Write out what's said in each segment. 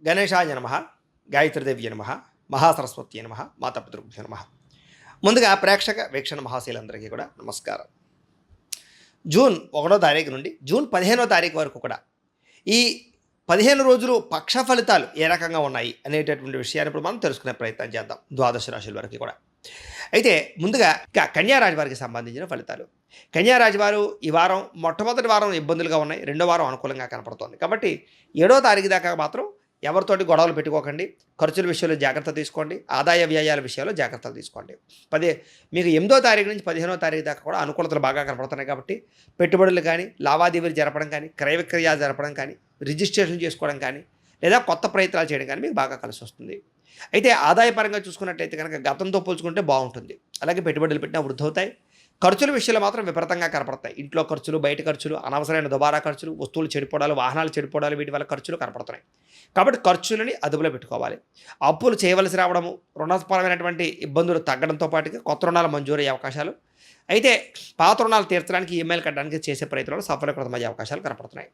గణేశాయ నమః, గాయత్రీదేవ్య నమః, మహాసరస్వత్యై నమః, మాతాపితృభ్యో నమః. ముందుగా ప్రేక్షక వీక్షణ మహాశీలందరికీ కూడా నమస్కారం. జూన్ 1వ తారీఖు నుండి జూన్ 15వ తారీఖు వరకు కూడా ఈ 15 రోజులు పక్ష ఫలితాలు ఏ రకంగా ఉన్నాయి అనేటటువంటి విషయాన్ని ఇప్పుడు మనం తెలుసుకునే ప్రయత్నం చేద్దాం. ద్వాదశ రాశుల వరకు కూడా. అయితే ముందుగా కన్యారాశి వారికి సంబంధించిన ఫలితాలు. కన్యారాశి వారు ఈ వారం మొట్టమొదటి వారం ఇబ్బందులుగా ఉన్నాయి, రెండో వారం అనుకూలంగా కనపడుతోంది. కాబట్టి 7వ తారీఖు దాకా మాత్రం ఎవరితోటి గొడవలు పెట్టుకోకండి, ఖర్చుల విషయంలో జాగ్రత్త తీసుకోండి, ఆదాయ వ్యయాల విషయాల్లో జాగ్రత్తలు తీసుకోండి. మీకు 8వ తారీఖు నుంచి 15వ తారీఖు దాకా కూడా అనుకూలతలు బాగా కనపడుతున్నాయి. కాబట్టి పెట్టుబడులు కానీ, లావాదేవీలు జరపడం కానీ, క్రయ విక్రయాలు జరపడం కానీ, రిజిస్ట్రేషన్ చేసుకోవడం కానీ, లేదా కొత్త ప్రయత్నాలు చేయడం కానీ మీకు బాగా కలిసి వస్తుంది. అయితే ఆదాయపరంగా చూసుకున్నట్లయితే కనుక గతంతో పోల్చుకుంటే బాగుంటుంది. అలాగే పెట్టుబడులు పెట్టినా వృద్ధి అవుతాయి. ఖర్చుల విషయంలో మాత్రం విపరీతంగా కనపడతాయి. ఇంట్లో ఖర్చులు, బయట ఖర్చులు, అనవసరమైన దుబారా ఖర్చులు, వస్తువులు చెడిపోవడాలు, వాహనాలు చెడిపోవడాలు, వీటి వల్ల ఖర్చులు కనపడుతున్నాయి. కాబట్టి ఖర్చులని అదుపులో పెట్టుకోవాలి. అప్పులు చేయవలసి రావడము, రుణపరమైనటువంటి ఇబ్బందులు తగ్గడంతో పాటుగా కొత్త రుణాలు మంజూరయ్యే అవకాశాలు, అయితే పాత రుణాలు తీర్చడానికి ఈఎంఐలు కట్టడానికి చేసే ప్రయత్నంలో సఫలీకృతమయ్యే అవకాశాలు కనపడుతున్నాయి.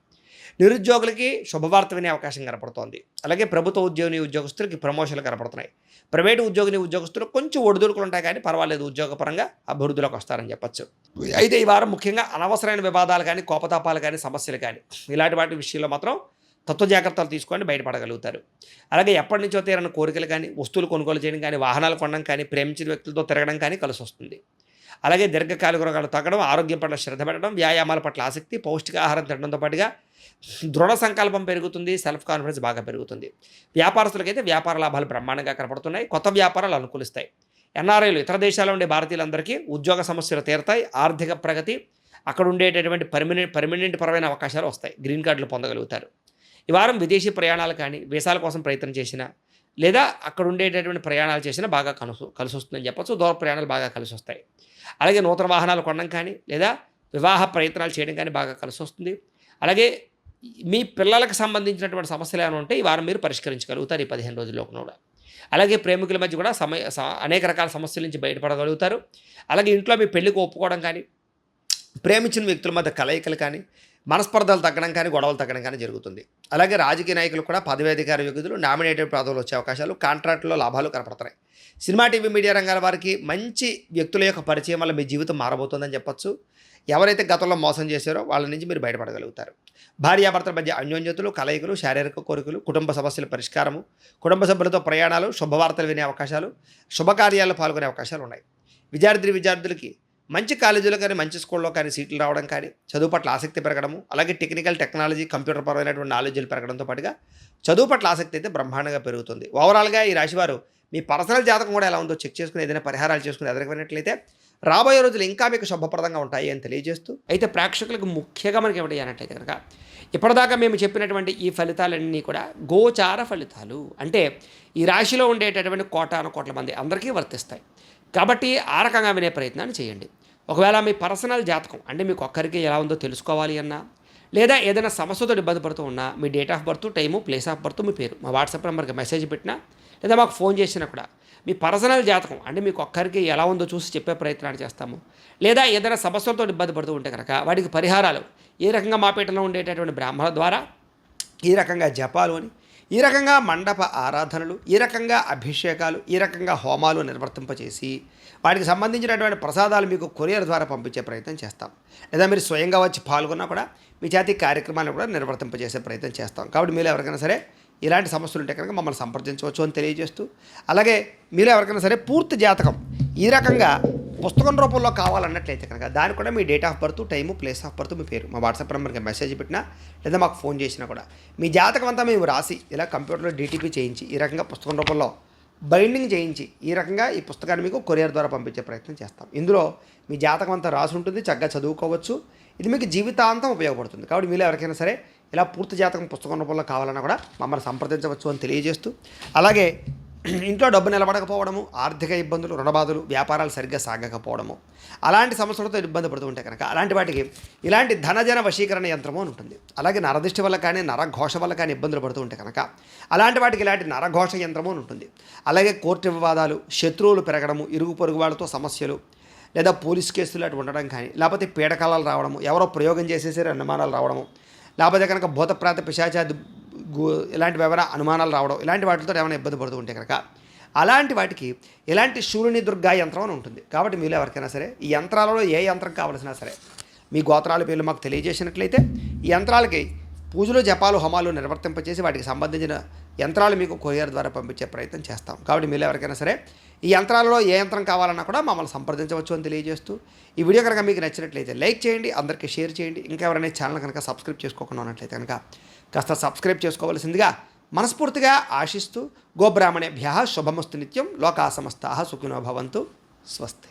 నిరుద్యోగులకి శుభవార్త వినే అవకాశం కనపడుతోంది. అలాగే ప్రభుత్వ ఉద్యోగస్తులకి ప్రమోషన్లు కనపడుతున్నాయి. ప్రైవేటు ఉద్యోగస్తులు కొంచెం ఒడిదుడుకులు ఉంటాయి, కానీ పర్వాలేదు, ఉద్యోగపరంగా అభివృద్ధిలోకి వస్తారని చెప్పచ్చు. అయితే ఈ వారం ముఖ్యంగా అనవసరమైన వివాదాలు కానీ, కోపతాపాలు కానీ, సమస్యలు కానీ ఇలాంటి వాటి విషయంలో మాత్రం తత్వ జాగ్రత్తలు తీసుకొని బయటపడగలుగుతారు. అలాగే ఎప్పటి నుంచో తీరని కోరికలు కానీ, వస్తువులు కొనుగోలు చేయడం కానీ, వాహనాలు కొనడం కానీ, ప్రేమించిన వ్యక్తులతో తిరగడం కానీ కలిసి వస్తుంది. అలాగే దీర్ఘకాలిక రోగాలు తగ్గడం, ఆరోగ్యం పట్ల శ్రద్ధ పెట్టడం, వ్యాయామాల పట్ల ఆసక్తి, పౌష్టికాహారం తినడంతో పాటుగా దృఢ సంకల్పం పెరుగుతుంది, సెల్ఫ్ కాన్ఫిడెన్స్ బాగా పెరుగుతుంది. వ్యాపారస్తులకైతే వ్యాపార లాభాలు బ్రహ్మాండంగా కనపడుతున్నాయి. కొత్త వ్యాపారాలు అనుకూలిస్తాయి. ఎన్ఆర్ఐలు, ఇతర దేశాల్లో ఉండే భారతీయులందరికీ ఉద్యోగ సమస్యలు తీరతాయి. ఆర్థిక ప్రగతి, అక్కడ ఉండేటటువంటి పర్మనెంట్ పరమైన అవకాశాలు వస్తాయి. గ్రీన్ కార్డులు పొందగలుగుతారు. ఈ వారం విదేశీ ప్రయాణాలు కానీ, వీసాల కోసం ప్రయత్నం చేసినా, లేదా అక్కడ ఉండేటటువంటి ప్రయాణాలు చేసినా బాగా కలిసి వస్తుందని చెప్పచ్చు. దూర ప్రయాణాలు బాగా కలిసి వస్తాయి. అలాగే నూతన వాహనాలు కొనడం కానీ, లేదా వివాహ ప్రయత్నాలు చేయడం కానీ బాగా కలిసి వస్తుంది. అలాగే మీ పిల్లలకు సంబంధించినటువంటి సమస్యలు ఏమైనా ఉంటే ఈ వారం మీరు పరిష్కరించగలుగుతారు ఈ 15 రోజుల్లో కూడా. అలాగే ప్రేమికుల మధ్య కూడా అనేక రకాల సమస్యల నుంచి బయటపడగలుగుతారు. అలాగే ఇంట్లో మీ పెళ్లికి ఒప్పుకోవడం కానీ, ప్రేమించిన వ్యక్తుల మధ్య కలయికలు కానీ, మనస్పర్ధలు తగ్గడం కానీ, గొడవలు తగ్గడం కానీ జరుగుతుంది. అలాగే రాజకీయ నాయకులు కూడా పదవీధికార యోగ్యులు, నామినేటెడ్ పదవులు వచ్చే అవకాశాలు, కాంట్రాక్టులో లాభాలు కనపడుతున్నాయి. సినిమా, టీవీ, మీడియా రంగాల వారికి మంచి వ్యక్తుల యొక్క పరిచయం వల్ల మీ జీవితం మారబోతుందని చెప్పచ్చు. ఎవరైతే గతంలో మోసం చేశారో వాళ్ళ నుంచి మీరు బయటపడగలుగుతారు. భార్యాభర్తల మధ్య అన్యోన్యతలు, కలయికలు, శారీరక కోరికలు, కుటుంబ సమస్యల పరిష్కారము, కుటుంబ సభ్యులతో ప్రయాణాలు, శుభవార్తలు వినే అవకాశాలు, శుభకార్యాల్లో పాల్గొనే అవకాశాలు ఉన్నాయి. విద్యార్థులకి మంచి కాలేజీలో కానీ, మంచి స్కూల్లో కానీ సీట్లు రావడం కానీ, చదువు పట్ల ఆసక్తి పెరగడము, అలాగే టెక్నికల్, టెక్నాలజీ, కంప్యూటర్ పరమైనటువంటి నాలెడ్జ్లు పెరగడంతో పాటుగా చదువు పట్ల ఆసక్తి అయితే బ్రహ్మాండంగా పెరుగుతుంది. ఓవరాల్గా ఈ రాశివారు మీ పర్సనల్ జాతకం కూడా ఎలా ఉందో చెక్ చేసుకుని ఏదైనా పరిహారాలు చేసుకుని ఎదుర్కొన్నట్లయితే రాబోయే రోజులు ఇంకా మీకు శుభప్రదంగా ఉంటాయి అని తెలియజేస్తూ, అయితే ప్రేక్షకులకు ముఖ్యంగా మనకి ఏమిటి అన్నట్లయితే కనుక ఇప్పటిదాకా మేము చెప్పినటువంటి ఈ ఫలితాలన్నీ కూడా గోచార ఫలితాలు, అంటే ఈ రాశిలో ఉండేటటువంటి కోట్ల మంది అందరికీ వర్తిస్తాయి. కాబట్టి ఆ రకంగా వినే ప్రయత్నాన్ని చేయండి. ఒకవేళ మీ పర్సనల్ జాతకం అంటే మీకు ఒక్కరికి ఎలా ఉందో తెలుసుకోవాలి అన్నా, లేదా ఏదైనా సమస్యతో ఇబ్బంది పడుతూ ఉన్నా, మీ date of birth, time, place of birth, మీ పేరు మా వాట్సాప్ నెంబర్కి మెసేజ్ పెట్టినా, లేదా మాకు ఫోన్ చేసినా కూడా మీ పర్సనల్ జాతకం అంటే మీకు ఒక్కరికి ఎలా ఉందో చూసి చెప్పే ప్రయత్నాలు చేస్తాము. లేదా ఏదైనా సమస్యలతో ఇబ్బంది పడుతూ ఉంటే కనుక వాటికి పరిహారాలు ఏ రకంగా మా పీఠంలో ఉండేటటువంటి బ్రాహ్మణుల ద్వారా, ఈ రకంగా జపాలు అని, ఈ రకంగా మండప ఆరాధనలు, ఈ రకంగా అభిషేకాలు, ఈ రకంగా హోమాలు నిర్వర్తింపచేసి వాటికి సంబంధించినటువంటి ప్రసాదాలు మీకు కొరియర్ ద్వారా పంపించే ప్రయత్నం చేస్తాం. లేదా మీరు స్వయంగా వచ్చి పాల్గొన్నా కూడా మీ చేతి కార్యక్రమాలను కూడా నిర్వర్తింపజేసే ప్రయత్నం చేస్తాం. కాబట్టి మీరు ఎవరికైనా సరే ఇలాంటి సమస్యలు ఉంటే కనుక మమ్మల్ని సంప్రదించవచ్చు అని తెలియజేస్తూ, అలాగే మీరు ఎవరికైనా సరే పూర్తి జాతకం ఈ రకంగా పుస్తకం రూపంలో కావాలన్నట్లయితే కనుక దానికి కూడా మీ date of birth, time, place of birth, మీ పేరు మా వాట్సాప్ నెంబర్కి మెసేజ్ పెట్టినా, లేదా మాకు ఫోన్ చేసినా కూడా మీ జాతకం అంతా మేము రాసి ఇలా కంప్యూటర్లో డీటీపీ చేయించి ఈ రకంగా పుస్తకం రూపంలో బైండింగ్ చేయించి ఈ రకంగా ఈ పుస్తకాన్ని మీకు కొరియర్ ద్వారా పంపించే ప్రయత్నం చేస్తాం. ఇందులో మీ జాతకం అంతా రాసి ఉంటుంది, చక్కగా చదువుకోవచ్చు. ఇది మీకు జీవితాంతం ఉపయోగపడుతుంది. కాబట్టి మీరు ఎవరికైనా సరే ఇలా పూర్తి జాతకం పుస్తకం రూపంలో కావాలన్నా కూడా మమ్మల్ని సంప్రదించవచ్చు అని తెలియజేస్తూ, అలాగే ఇంట్లో డబ్బు నిలబడకపోవడము, ఆర్థిక ఇబ్బందులు, రుణబాధలు, వ్యాపారాలు సరిగ్గా సాగకపోవడము, అలాంటి సమస్యలతో ఇబ్బంది పడుతూ ఉంటే కనుక అలాంటి వాటికి ఇలాంటి ధనజన వశీకరణ యంత్రము అని ఉంటుంది. అలాగే నరదిష్టి వల్ల కానీ, నరఘోష వల్ల కానీ ఇబ్బందులు పడుతూ ఉంటే కనుక అలాంటి వాటికి ఇలాంటి నరఘోష యంత్రము అని ఉంటుంది. అలాగే కోర్టు వివాదాలు, శత్రువులు పెరగడము, ఇరుగు పొరుగు వాళ్ళతో సమస్యలు, లేదా పోలీస్ కేసులు అటు ఉండడం కానీ, లేకపోతే పీడకలాలు రావడము, ఎవరో ప్రయోగం చేసేసరి అనుమానాలు రావడము, లేకపోతే కనుక భూతప్రాత పిశాచాది ఇలాంటివి ఏమైనా అనుమానాలు రావడం ఇలాంటి వాటితో ఏమైనా ఇబ్బంది పడుతూ ఉంటే కనుక అలాంటి వాటికి ఇలాంటి శూలిని దుర్గా యంత్రం అని ఉంటుంది. కాబట్టి మీరు ఎవరికైనా సరే ఈ యంత్రాలలో ఏ యంత్రం కావాల్సినా సరే మీ గోత్రాల పేర్లు మాకు తెలియజేసినట్లయితే ఈ యంత్రాలకి పూజలు జపాలు హోమాలు నిర్వర్తింపచేసి వాటికి సంబంధించిన యంత్రాలు మీకు కొరియర్ ద్వారా పంపించే ప్రయత్నం చేస్తాం. కాబట్టి మీరు ఎవరికైనా సరే ఈ యంత్రాలలో ఏ యంత్రం కావాలన్నా కూడా మమ్మల్ని సంప్రదించవచ్చు అని తెలియజేస్తూ ఈ వీడియో కనుక మీకు నచ్చినట్లయితే లైక్ చేయండి, అందరికీ షేర్ చేయండి. ఇంకా ఎవరైనా ఛానల్ కనుక సబ్స్క్రైబ్ చేసుకోకుండా ఉన్నట్లయితే కనుక కాస్త సబ్స్క్రైబ్ చేసుకోవాల్సిందిగా మనస్ఫూర్తిగా ఆశిస్తూ గోబ్రాహ్మణేభ్యः శుభమస్తు నిత్యం లోకా సమస్తాః సుఖినో భవంతు స్వస్తి.